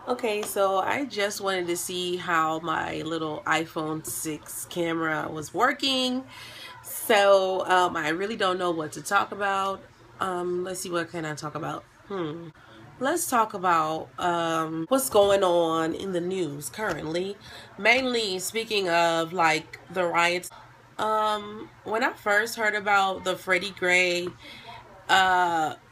Okay, so I just wanted to see how my little iPhone 6 camera was working. So I really don't know what to talk about. Let's see, what can I talk about? Let's talk about what's going on in the news currently. Mainly speaking of like the riots. When I first heard about the Freddie Gray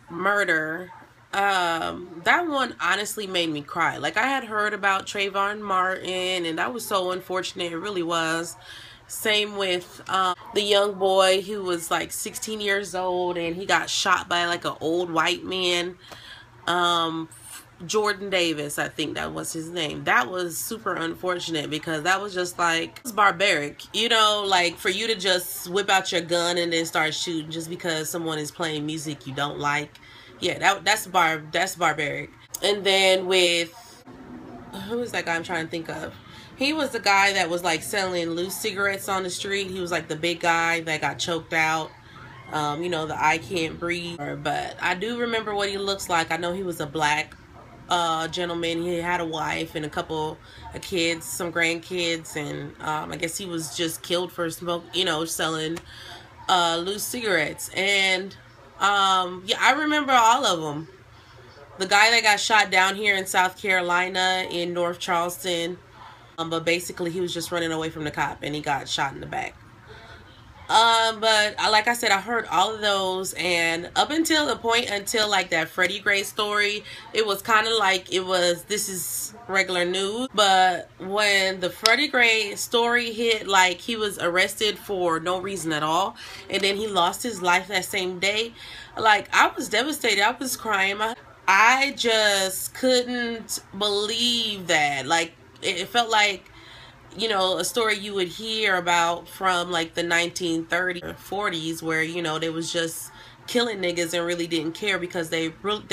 murder, that one honestly made me cry. Like, I had heard about Trayvon Martin, and that was so unfortunate. It really was. Same with the young boy who was like 16 years old and he got shot by like an old white man. Jordan Davis, I think that was his name. That was super unfortunate because that was just like, it's barbaric, like for you to just whip out your gun and then start shooting just because someone is playing music you don't like. Yeah, that's barbaric. And then with, who is that guy I'm trying to think of? He was the guy that was like selling loose cigarettes on the street. He was like the big guy that got choked out. The I can't breathe. But I do remember what he looks like. I know he was a black gentleman. He had a wife and a couple of kids, some grandkids, and I guess he was just killed for selling loose cigarettes. And yeah, I remember all of them. The guy that got shot down here in South Carolina in North Charleston, but basically he was just running away from the cop and he got shot in the back. But like I said, I heard all of those, and up until the point until like that Freddie Gray story, it was kind of like this is regular news. But when the Freddie Gray story hit, like he was arrested for no reason at all, and then he lost his life that same day, like I was devastated. I was crying. I just couldn't believe that. Like it felt like, a story you would hear about from like the 1930s or 40s where, they was just killing niggas and really didn't care because they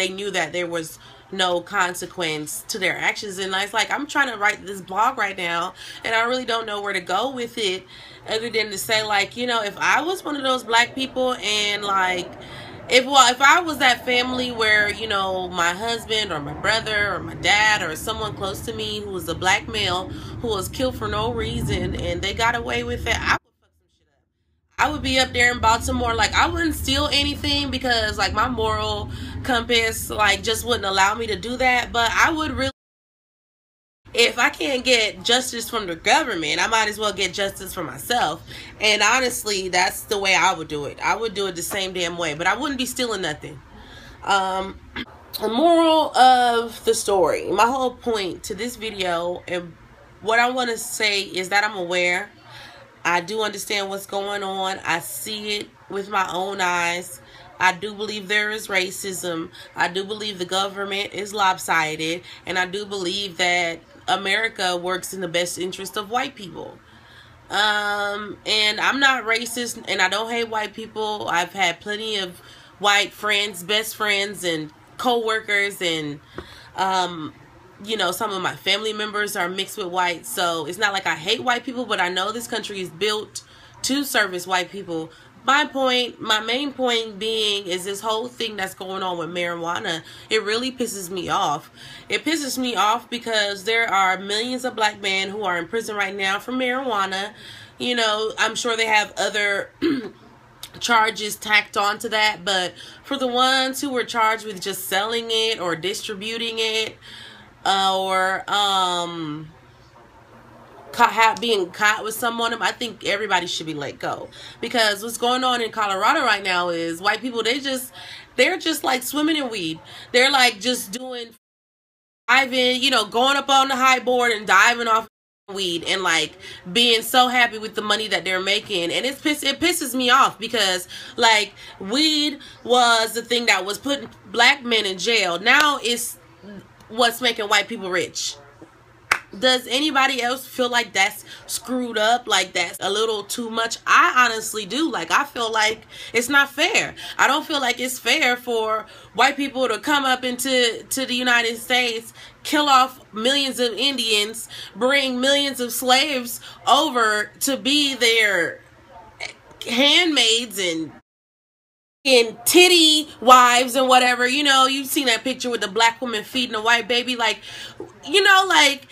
knew that there was no consequence to their actions. And it's like, I'm trying to write this blog right now and I really don't know where to go with it other than to say, like, if I was one of those black people and like, if I was that family where, my husband or my brother or my dad or someone close to me who was a black male who was killed for no reason and they got away with it, I would fuck some shit up. I would be up there in Baltimore. Like, I wouldn't steal anything because like my moral compass like just wouldn't allow me to do that. But I would really, if I can't get justice from the government, I might as well get justice for myself. And honestly, that's the way I would do it. I would do it the same damn way, but I wouldn't be stealing nothing. The moral of the story, my whole point to this video and what I want to say is that I'm aware. I do understand what's going on. I see it with my own eyes. I do believe there is racism. I do believe the government is lopsided. And I do believe that America works in the best interest of white people. And I'm not racist and I don't hate white people. I've had plenty of white friends, best friends, and co-workers, and some of my family members are mixed with white. So it's not like I hate white people, but I know this country is built to service white people. My main point being is this whole thing that's going on with marijuana. It really pisses me off. It pisses me off because there are millions of black men who are in prison right now for marijuana. I'm sure they have other charges tacked onto that, but for the ones who were charged with just selling it or distributing it, or being caught with someone, I think everybody should be let go. Because what's going on in Colorado right now is white people, they're just like swimming in weed. They're like just diving, going up on the high board and diving off weed and like being so happy with the money that they're making. And it pisses me off because like weed was the thing that was putting black men in jail. Now it's what's making white people rich. Does anybody else feel like that's screwed up? Like that's a little too much? I honestly do. Like, I feel like it's not fair. I don't feel like it's fair for white people to come up into the United States, kill off millions of Indians, bring millions of slaves over to be their handmaids and in titty wives and whatever. You know, you've seen that picture with the black woman feeding a white baby. Like, you know, like,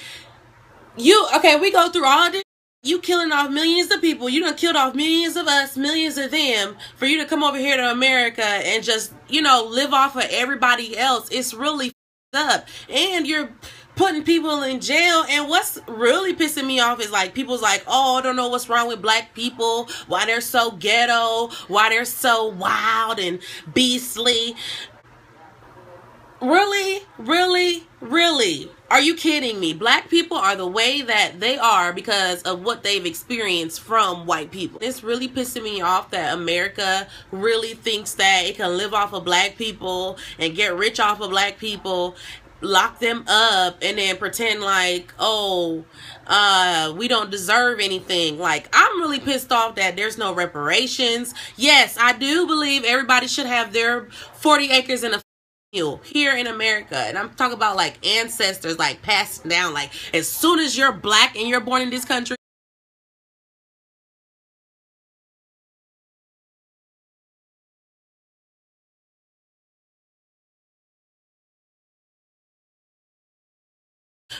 okay, we go through all this. You killing off millions of people. You done killed off millions of us, millions of them, for you to come over here to America and just, you know, live off of everybody else. It's really up. And you're putting people in jail. And what's really pissing me off is like, people's like, oh, I don't know what's wrong with black people, why they're so ghetto, why they're so wild and beastly. Really? Really? Really? Are you kidding me? Black people are the way that they are because of what they've experienced from white people. It's really pissing me off that America really thinks that it can live off of black people and get rich off of black people, lock them up, and then pretend like, oh, we don't deserve anything. Like, I'm really pissed off that there's no reparations. Yes, I do believe everybody should have their 40 acres in a here in America, and I'm talking about like ancestors, like passing down. Like, as soon as you're black and you're born in this country,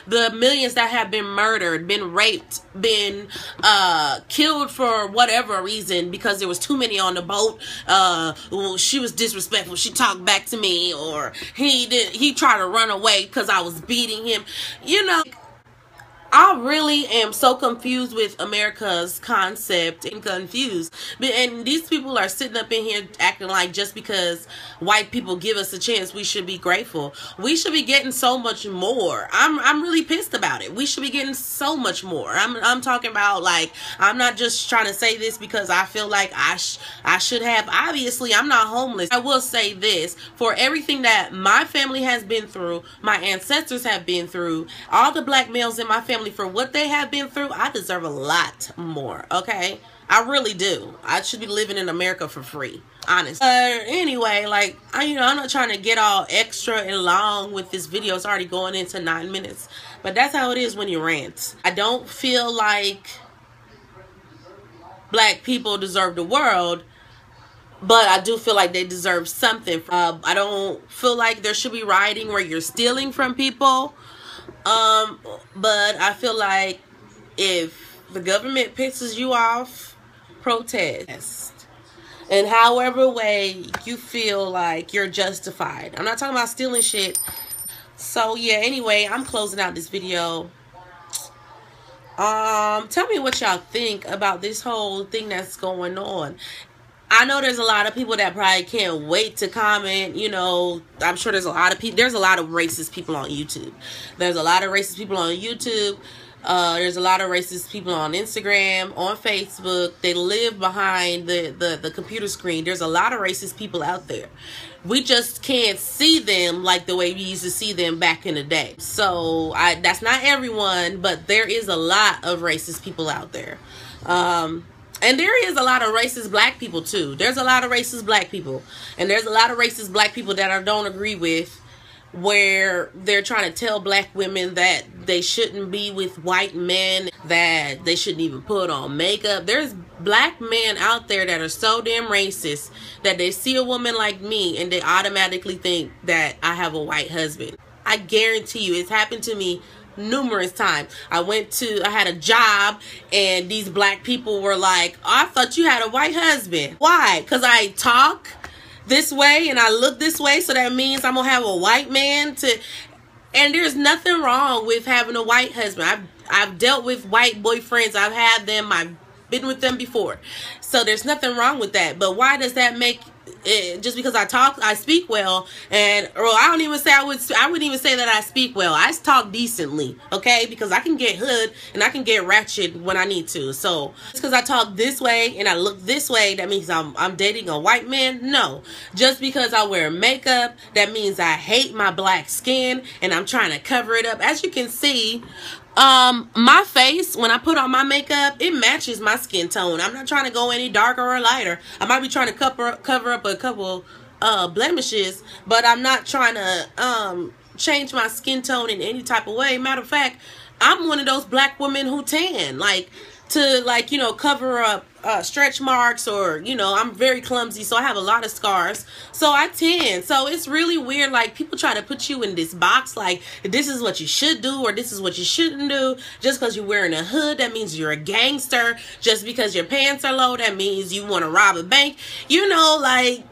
the millions that have been murdered, been raped, been killed for whatever reason because there was too many on the boat. Well, she was disrespectful, she talked back to me, or he tried to run away because I was beating him. You know, I really am so confused with America's concept and confused. And these people are sitting up in here acting like just because white people give us a chance, we should be grateful. We should be getting so much more. I'm really pissed about it. We should be getting so much more. I'm talking about, like, I'm not just trying to say this because I feel like I should have. Obviously, I'm not homeless. I will say this, for everything that my family has been through, my ancestors have been through, all the black males in my family, for what they have been through, I deserve a lot more, okay? I really do. I should be living in America for free, honestly. Anyway, like, I'm not trying to get all extra and long with this video. It's already going into 9 minutes. But that's how it is when you rant. I don't feel like black people deserve the world, but I do feel like they deserve something. I don't feel like there should be rioting where you're stealing from people. But I feel like if the government pisses you off, protest. And however way you feel like you're justified. I'm not talking about stealing shit. So yeah, anyway, I'm closing out this video. Tell me what y'all think about this whole thing that's going on. I know there's a lot of people that probably can't wait to comment. You know, I'm sure there's a lot of people. There's a lot of racist people on YouTube. There's a lot of racist people on YouTube. There's a lot of racist people on Instagram, on Facebook. They live behind the computer screen. There's a lot of racist people out there. We just can't see them like the way we used to see them back in the day. So that's not everyone, but there is a lot of racist people out there. And there is a lot of racist black people too. There's a lot of racist black people. And there's a lot of racist black people that I don't agree with, where they're trying to tell black women that they shouldn't be with white men, that they shouldn't even put on makeup. There's black men out there that are so damn racist that they see a woman like me and they automatically think that I have a white husband. I guarantee you, it's happened to me numerous times. I had a job and these black people were like, oh, I thought you had a white husband. Why? Because I talk this way and I look this way, so that means I'm gonna have a white man to. And there's nothing wrong with having a white husband. I've dealt with white boyfriends. I've had them. I've been with them before. So there's nothing wrong with that. But why does that make it, just because I speak well, and or I wouldn't even say that I speak well. I talk decently, okay? Because I can get hood and I can get ratchet when I need to. So just because I talk this way and I look this way, that means I'm dating a white man? No. Just because I wear makeup, that means I hate my black skin and I'm trying to cover it up. As you can see, my face, when I put on my makeup, it matches my skin tone. I'm not trying to go any darker or lighter. I might be trying to cover up a couple blemishes, but I'm not trying to change my skin tone in any type of way. Matter of fact, I'm one of those black women who tan, like, to, like, you know, cover up stretch marks, or, you know, I'm very clumsy, so I have a lot of scars, so I tan. So it's really weird, like, people try to put you in this box, like, this is what you should do, or this is what you shouldn't do. Just because you're wearing a hood, that means you're a gangster. Just because your pants are low, that means you want to rob a bank. You know, like,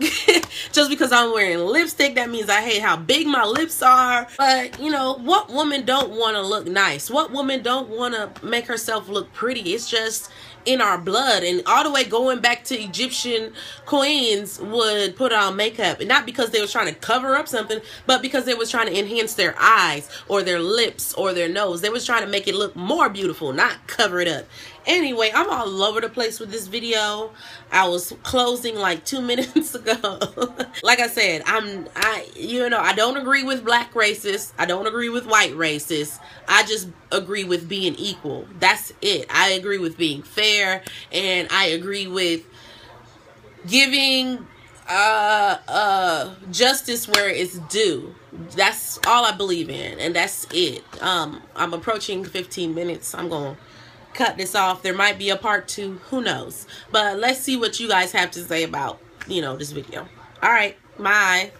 just because I'm wearing lipstick, that means I hate how big my lips are. But, you know, what woman don't want to look nice? What woman don't want to make herself look pretty? It's just in our blood. And all the way going back to Egyptian queens would put on makeup, and not because they were trying to cover up something, but because they was trying to enhance their eyes or their lips or their nose. They was trying to make it look more beautiful, not cover it up. Anyway, I'm all over the place with this video. I was closing like 2 minutes ago. Like I said, I don't agree with black racists. I don't agree with white racists. I just agree with being equal. That's it. I agree with being fair, and I agree with giving justice where it's due. That's all I believe in, and that's it. I'm approaching 15 minutes. I'm going to cut this off. There might be a part 2, who knows, but let's see what you guys have to say about, you know, this video. All right, bye.